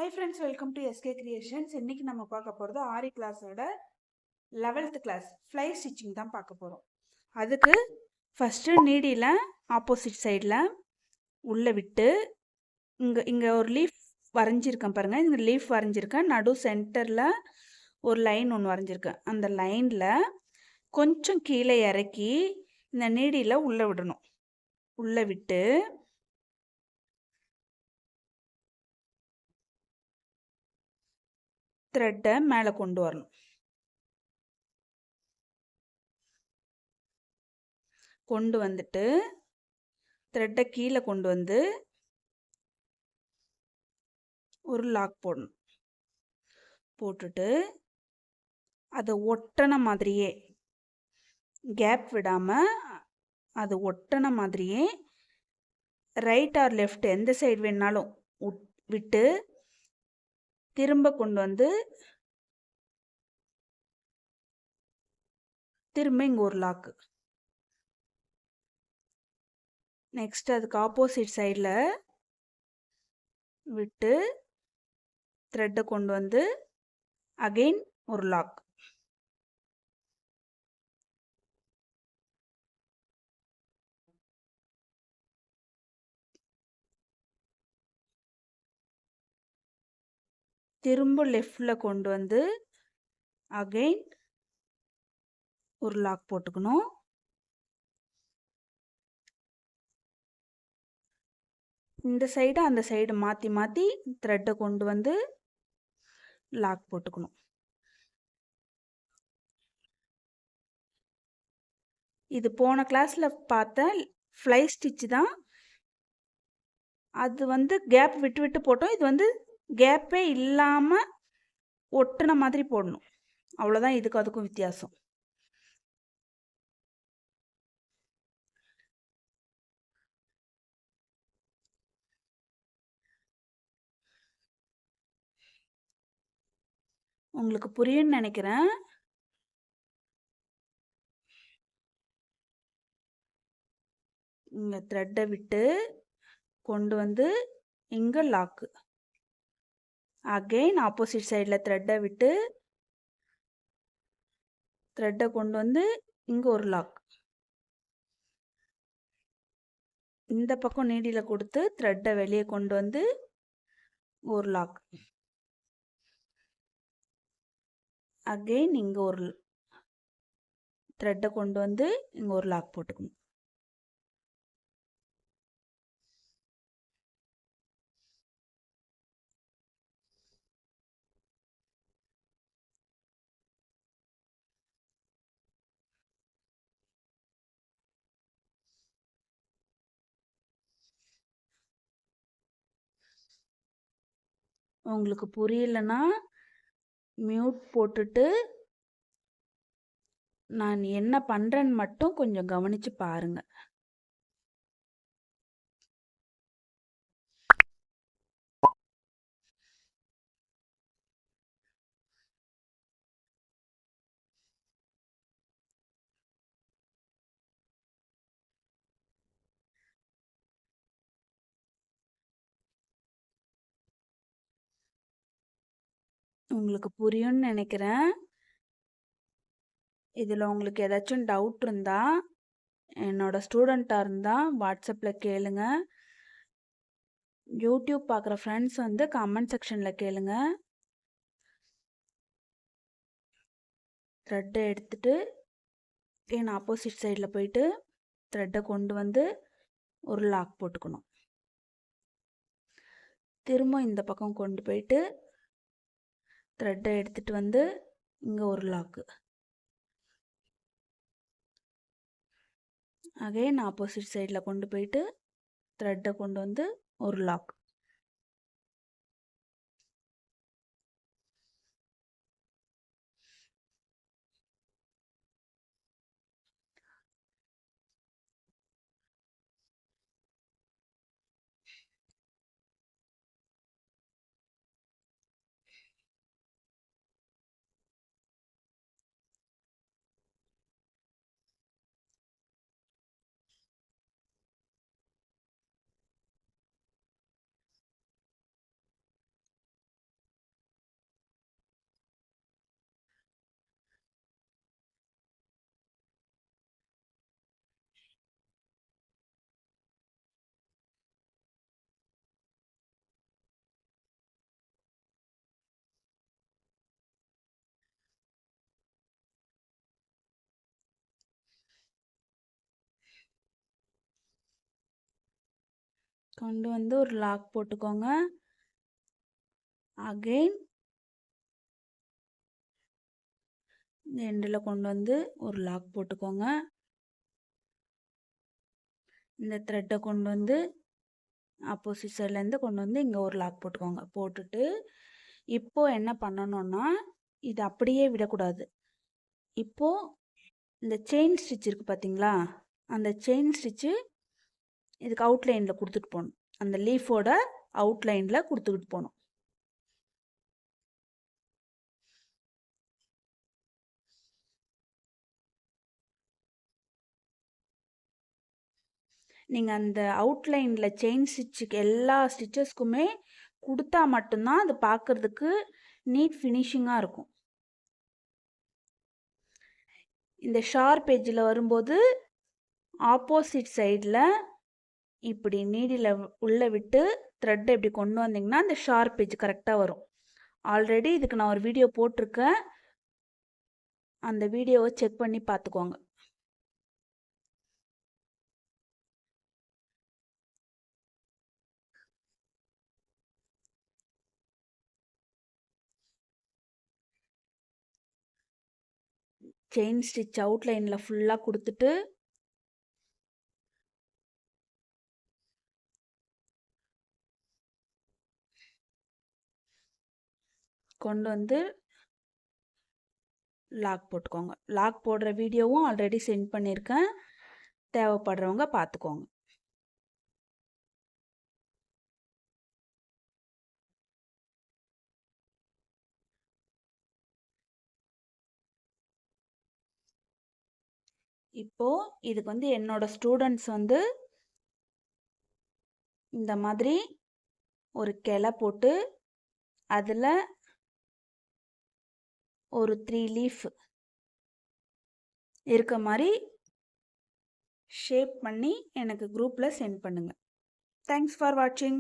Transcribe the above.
Hi friends, welcome to SK creations. இன்னைக்கு நம்ம பார்க்க போகிறது ஆரி கிளாஸோட 11th கிளாஸ் ஃப்ளை ஸ்டிச்சிங் தான் பார்க்க போகிறோம். அதுக்கு ஃபஸ்ட்டு நீடியில் ஆப்போசிட் சைடில் உள்ளே விட்டு இங்கே ஒரு லீஃப் வரைஞ்சிருக்கேன் பாருங்கள். இந்த லீஃப் வரைஞ்சிருக்கேன். நடு சென்டரில் ஒரு லைன் ஒன்று வரைஞ்சிருக்கேன். அந்த லைனில் கொஞ்சம் கீழே இறக்கி இந்த நீடியில் உள்ளே விடணும். உள்ளே விட்டு த்ரெட்டை மேலே கொண்டு வரணும். கொண்டு வந்துட்டு த்ரெட்டை கீழே கொண்டு வந்து ஒரு லாக் போடணும். போட்டுட்டு அதை ஒட்டின மாதிரியே கேப் விடாமல் அது ஒட்டின மாதிரியே ரைட் ஆர் லெஃப்ட் எந்த சைடு வேணாலும் விட்டு திரும்ப கொண்டு வந்து திரும்ப இங்கே ஒரு லாக்கு. நெக்ஸ்ட் அதுக்கு ஆப்போசிட் சைடில் விட்டு த்ரெட்டை கொண்டு வந்து அகெயின் ஒரு லாக். திரும்ப லெஃப்டில் கொண்டு வந்து அகெயின் ஒரு லாக் போட்டுக்கணும். இந்த சைடு அந்த சைடு மாற்றி மாற்றி த்ரெட்டை கொண்டு வந்து லாக் போட்டுக்கணும். இது போன கிளாஸில் பார்த்த ஃப்ளை ஸ்டிச் தான். அது வந்து கேப் விட்டு விட்டு போட்டோம். இது வந்து கேப்பே இல்லாமல் ஒட்டின மாதிரி போடணும். அவ்வளோதான் இதுக்கு அதுக்கும் வித்தியாசம். உங்களுக்கு புரியும்னு நினைக்கிறேன். இங்கே த்ரெட்டை விட்டு கொண்டு வந்து இங்கே லாக்கு. அகெயின் ஆப்போசிட் சைடில் த்ரெட்டை விட்டு த்ரெட்டை கொண்டு வந்து இங்கே ஒரு லாக். இந்த பக்கம் நீடியில் கொடுத்து த்ரெட்டை வெளியே கொண்டு வந்து ஒரு லாக். அகெயின் இங்கே ஒரு த்ரெட்டை கொண்டு வந்து இங்கே ஒரு லாக் போட்டுக்கணும். உங்களுக்கு புரியலன்னா மியூட் போட்டுட்டு நான் என்ன பண்ணுறேன்னு மட்டும் கொஞ்சம் கவனித்து பாருங்கள். உங்களுக்கு புரியும்னு நினைக்கிறேன். இதில் உங்களுக்கு ஏதாச்சும் டவுட் இருந்தால் என்னோட ஸ்டூடெண்ட்டாக இருந்தால் வாட்ஸ்அப்பில் கேளுங்க. யூடியூப் பார்க்குற ஃப்ரெண்ட்ஸ் வந்து கமெண்ட் செக்ஷனில் கேளுங்க. த்ரெட்டை எடுத்துட்டு என் ஆப்போசிட் சைடில் போயிட்டு த்ரெட்டை கொண்டு வந்து ஒரு லாக் போட்டுக்கணும். திரும்ப இந்த பக்கம் கொண்டு போயிட்டு த்ரெட்டை எடுத்துகிட்டு வந்து இங்கே ஒரு லாக்கு. அகைன் ஆப்போசிட் சைடில் கொண்டு போயிட்டு த்ரெட்டை கொண்டு வந்து ஒரு லாக். கொண்டு வந்து ஒரு லாக் போட்டுக்கோங்க. அகைன் எண்டில் கொண்டு வந்து ஒரு லாக் போட்டுக்கோங்க. இந்த த்ரெட்டை கொண்டு வந்து ஆப்போசிட் சைட்லேருந்து கொண்டு வந்து இங்கே ஒரு லாக் போட்டுக்கோங்க. போட்டுட்டு இப்போது என்ன பண்ணணும்னா இது அப்படியே விடக்கூடாது. இப்போது இந்த செயின் ஸ்டிச் இருக்குது பார்த்தீங்களா, அந்த செயின் ஸ்டிச்சு இதுக்கு அவுட்லைனில் கொடுத்துட்டு போகணும். அந்த லீஃபோட அவுட்லைனில் கொடுத்துக்கிட்டு போகணும். நீங்கள் அந்த அவுட்லைனில் செயின் ஸ்டிச்சுக்கு எல்லா ஸ்டிச்சஸ்க்குமே கொடுத்தா மட்டும்தான் அது பார்க்குறதுக்கு நீட் ஃபினிஷிங்காக இருக்கும். இந்த ஷார்ப் எட்ஜில் வரும்போது ஆப்போசிட் சைடில் இப்படி நீடியில் உள்ளே விட்டு த்ரெட்டை இப்படி கொண்டு வந்தீங்கன்னா அந்த ஷார்ப் எட்ஜ் கரெக்டாக வரும். ஆல்ரெடி இதுக்கு நான் ஒரு வீடியோ போட்டிருக்கேன், அந்த வீடியோவை செக் பண்ணி பார்த்துக்கோங்க. செயின் ஸ்டிச் அவுட்லைனில் ஃபுல்லாக கொடுத்துட்டு கொண்டு வந்து லாக் போட்டுக்கோங்க. லாக் போடுற வீடியோவும் ஆல்ரெடி சென்ட் பண்ணியிருக்கேன், தேவைப்படுறவங்க பார்த்துக்கோங்க. இப்போது இதுக்கு வந்து என்னோட ஸ்டூடெண்ட்ஸ் வந்து இந்த மாதிரி ஒரு கிளை போட்டு அதில் ஒரு 3 லீஃப் இருக்க மாதிரி ஷேப் பண்ணி எனக்கு குரூப்பில் சென்ட் பண்ணுங்கள். தேங்க்ஸ் ஃபார் வாட்சிங்.